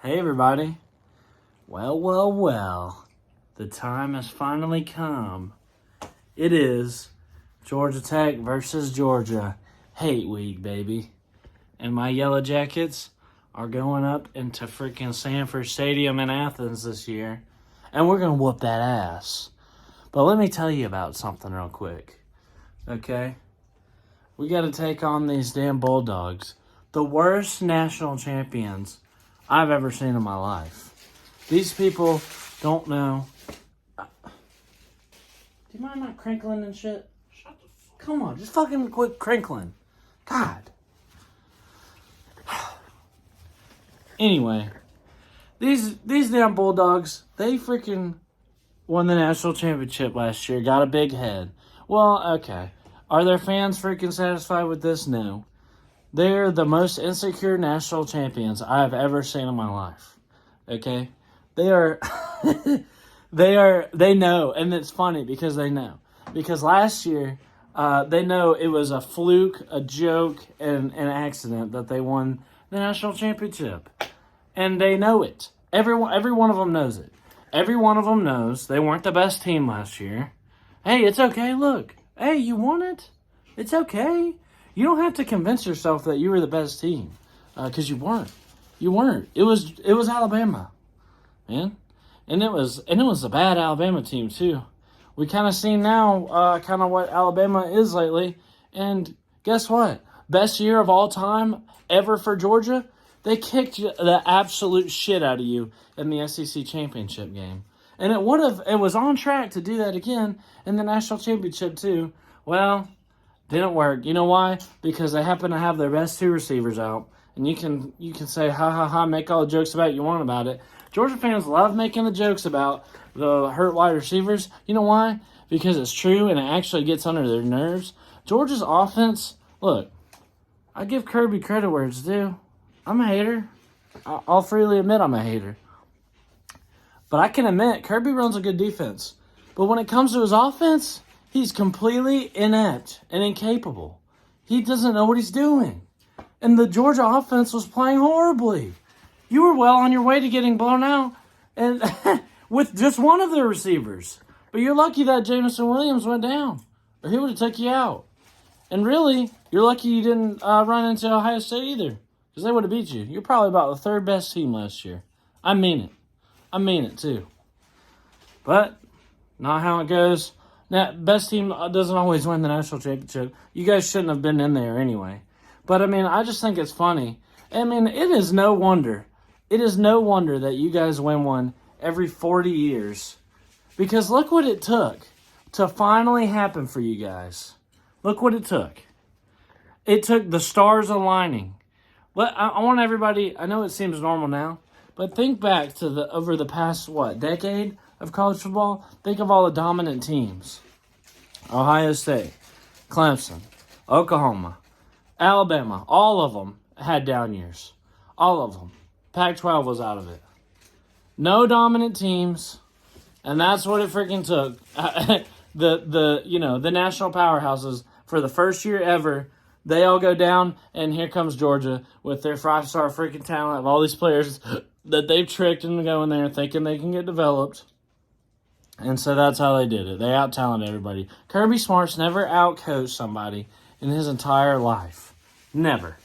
Hey everybody. Well. The time has finally come. It is Georgia Tech versus Georgia Hate Week, baby. And my Yellow Jackets are going up into freaking Sanford Stadium in Athens this year. And we're going to whoop that ass. But let me tell you about something real quick. Okay? We got to take on these damn Bulldogs. The worst national champions I've ever seen in my life. These people don't know. Do you mind not crinkling and shit? Shut the fuck. Come on, just fucking quit crinkling. God. Anyway, these damn Bulldogs, they freaking won the national championship last year. Got a big head. Well, okay. Are their fans freaking satisfied with this? No. They're the most insecure national champions I've ever seen in my life. Okay? They are, they know, and it's funny because they know. Because last year, they know it was a fluke, a joke, and an accident that they won the national championship. And they know it. Every one of them knows it. Every one of them knows they weren't the best team last year. Hey, it's okay, look. Hey, you won it. It's okay. You don't have to convince yourself that you were the best team, because you weren't. You weren't. It was Alabama, man, and it was a bad Alabama team too. We kind of seen now, kind of what Alabama is lately, and guess what? Best year of all time ever for Georgia. They kicked the absolute shit out of you in the SEC championship game, and it was on track to do that again in the national championship too. Well. Didn't work. You know why? Because they happen to have their best two receivers out. And you can say, ha, make all the jokes about it you want about it. Georgia fans love making the jokes about the hurt wide receivers. You know why? Because it's true and it actually gets under their nerves. Georgia's offense, look, I give Kirby credit where it's due. I'm a hater. I'll freely admit I'm a hater. But I can admit, Kirby runs a good defense. But when it comes to his offense, he's completely inept and incapable. He doesn't know what he's doing. And the Georgia offense was playing horribly. You were well on your way to getting blown out and with just one of their receivers. But you're lucky that Jameson Williams went down, or he would have took you out. And really, you're lucky you didn't run into Ohio State either, because they would have beat you. You're probably about the third best team last year. I mean it. I mean it, too. But not how it goes. Now, best team doesn't always win the national championship. You guys shouldn't have been in there anyway. But, I mean, I just think it's funny. I mean, it is no wonder. It is no wonder that you guys win one every 40 years. Because look what it took to finally happen for you guys. Look what it took. It took the stars aligning. I want everybody, I know it seems normal now, but think back to over the past, decade of college football. Think of all the dominant teams. Ohio State, Clemson, Oklahoma, Alabama, all of them had down years. All of them. Pac-12 was out of it. No dominant teams, and that's what it freaking took. The national powerhouses for the first year ever, they all go down, and here comes Georgia with their 5-star freaking talent of all these players that they've tricked into going there thinking they can get developed. And so that's how they did it. They out-talented everybody. Kirby Smart's never out-coached somebody in his entire life. Never.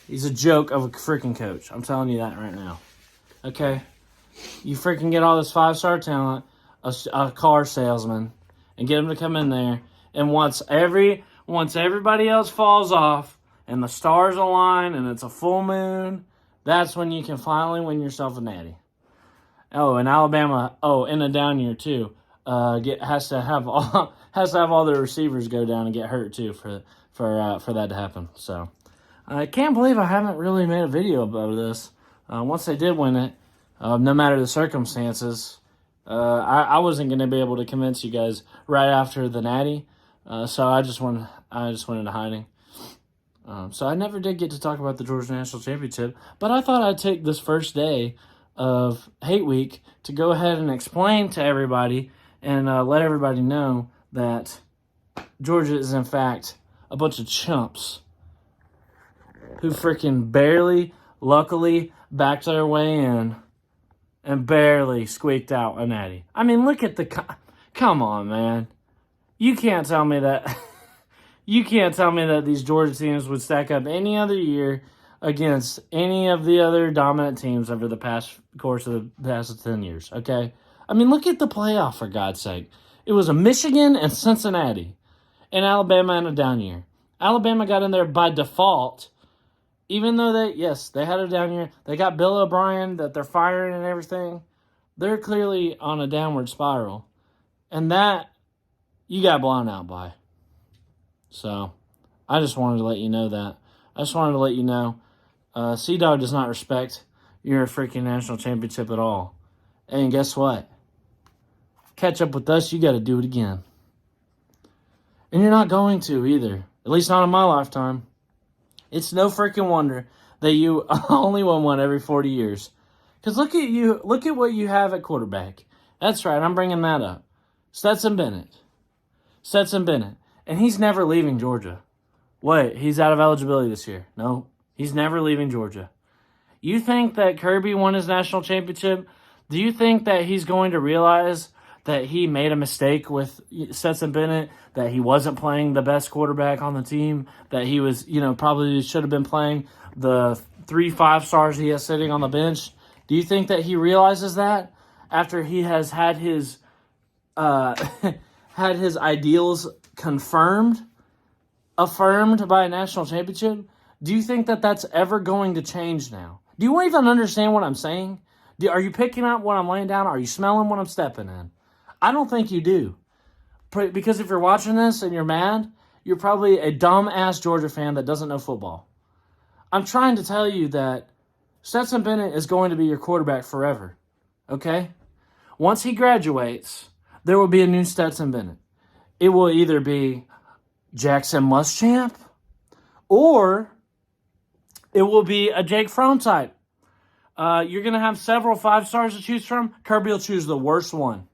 He's a joke of a freaking coach. I'm telling you that right now. Okay? You freaking get all this 5-star talent, a car salesman, and get him to come in there. And once everybody else falls off and the stars align and it's a full moon, that's when you can finally win yourself a natty. Oh, and Alabama, in a down year too, has to have all their receivers go down and get hurt too for that to happen. So I can't believe I haven't really made a video about this. Once they did win it, no matter the circumstances, I wasn't going to be able to convince you guys right after the natty. So I just went into hiding. So I never did get to talk about the Georgia National Championship, but I thought I'd take this first day of Hate Week to go ahead and explain to everybody and let everybody know that Georgia is in fact a bunch of chumps who freaking barely luckily backed their way in and barely squeaked out a natty. I mean, look at come on, man. You can't tell me that you can't tell me that these Georgia teams would stack up any other year against any of the other dominant teams over the course of the past 10 years, okay? I mean, look at the playoff, for God's sake. It was a Michigan and Cincinnati and Alabama in a down year. Alabama got in there by default, even though they had a down year. They got Bill O'Brien that they're firing and everything. They're clearly on a downward spiral. And that, you got blown out by. So, I just wanted to let you know that. I just wanted to let you know, Sea-Dog does not respect your freaking national championship at all. And guess what? Catch up with us, you got to do it again. And you're not going to either. At least not in my lifetime. It's no freaking wonder that you only won one every 40 years. Because look at you. Look at what you have at quarterback. That's right. I'm bringing that up. Stetson Bennett. And he's never leaving Georgia. Wait, he's out of eligibility this year. No, he's never leaving Georgia. You think that Kirby won his national championship? Do you think that he's going to realize that he made a mistake with Stetson Bennett, that he wasn't playing the best quarterback on the team, that he was, probably should have been playing the 3 5-stars he has sitting on the bench? Do you think that he realizes that after he has had his had his ideals affirmed by a national championship? Do you think that that's ever going to change now? Do you even understand what I'm saying? Are you picking up what I'm laying down? Are you smelling what I'm stepping in? I don't think you do. Because if you're watching this and you're mad, you're probably a dumb-ass Georgia fan that doesn't know football. I'm trying to tell you that Stetson Bennett is going to be your quarterback forever. Okay? Once he graduates, there will be a new Stetson Bennett. It will either be Jackson Muschamp or it will be a Jake Fromm type. You're going to have several 5-stars to choose from. Kirby will choose the worst one.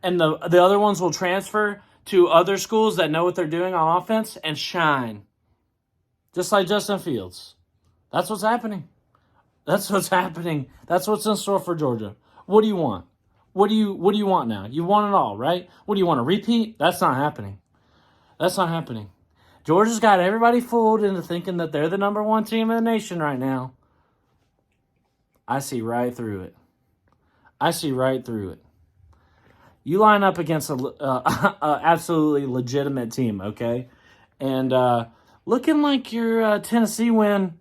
And the other ones will transfer to other schools that know what they're doing on offense and shine. Just like Justin Fields. That's what's happening. That's what's happening. That's what's in store for Georgia. What do you want? What do you want now? You want it all, right? What do you want, a repeat? That's not happening. That's not happening. Georgia's got everybody fooled into thinking that they're the number one team in the nation right now. I see right through it. You line up against a absolutely legitimate team, okay? And looking like your Tennessee win,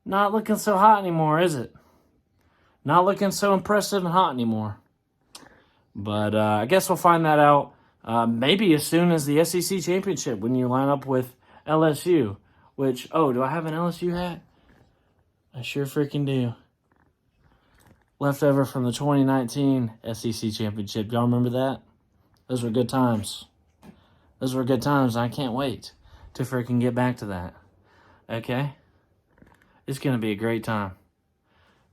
not looking so hot anymore, is it? Not looking so impressive and hot anymore. But I guess we'll find that out maybe as soon as the SEC championship when you line up with LSU. Which, do I have an LSU hat? I sure freaking do. Left over from the 2019 SEC championship. Y'all remember that? Those were good times. I can't wait to freaking get back to that. Okay? It's going to be a great time.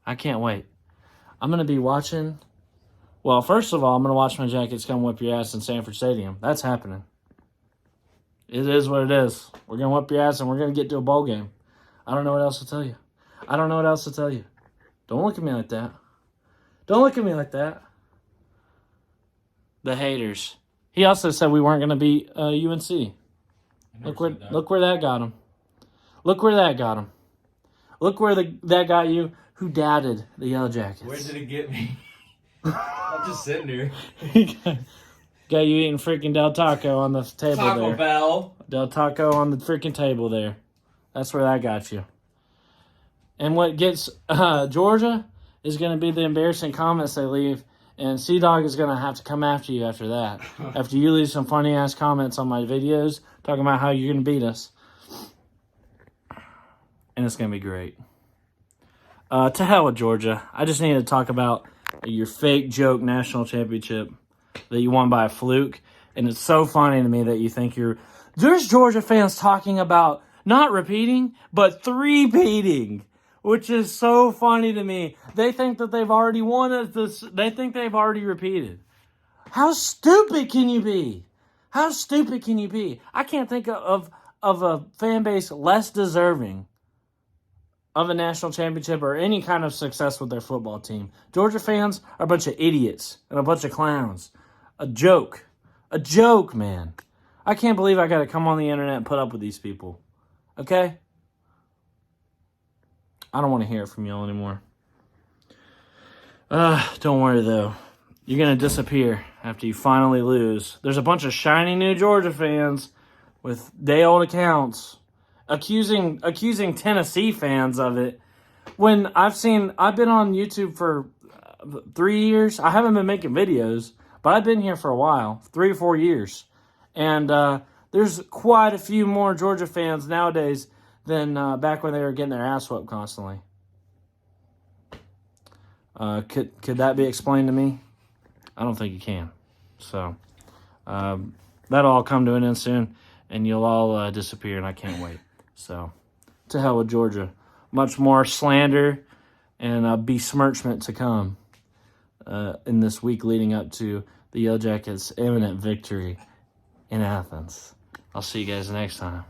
I can't wait. I'm going to be watching. Well, first of all, I'm going to watch my Jackets come whip your ass in Sanford Stadium. That's happening. It is what it is. We're going to whip your ass and we're going to get to a bowl game. I don't know what else to tell you. Don't look at me like that. The haters. He also said we weren't going to beat UNC. Look where that got him. Look where that got you who doubted the Yellow Jackets. Where did it get me? I'm just sitting here. Got you eating freaking Del Taco on the table there. Taco Bell. Del Taco on the freaking table there. That's where that got you. And what gets Georgia is going to be the embarrassing comments they leave. And Sea-Dog is going to have to come after you after that. After you leave some funny-ass comments on my videos talking about how you're going to beat us. And it's going to be great. To hell with Georgia. I just need to talk about your fake joke national championship that you won by a fluke. And it's so funny to me that you think there's Georgia fans talking about not repeating, but three-peating. Which is so funny to me. They think that they've already won it. They think they've already repeated. How stupid can you be? I can't think of a fan base less deserving of a national championship or any kind of success with their football team. Georgia fans are a bunch of idiots and a bunch of clowns. A joke. A joke, man. I can't believe I got to come on the internet and put up with these people. Okay? I don't want to hear it from y'all anymore. Don't worry, though. You're going to disappear after you finally lose. There's a bunch of shiny new Georgia fans with day-old accounts accusing Tennessee fans of it. When I've been on YouTube for 3 years. I haven't been making videos, but I've been here for a while, 3 or 4 years. And there's quite a few more Georgia fans nowadays than back when they were getting their ass whooped constantly. Could that be explained to me? I don't think you can. So that'll all come to an end soon, and you'll all disappear, and I can't wait. So to hell with Georgia. Much more slander and besmirchment to come in this week leading up to the Yellow Jackets' imminent victory in Athens. I'll see you guys next time.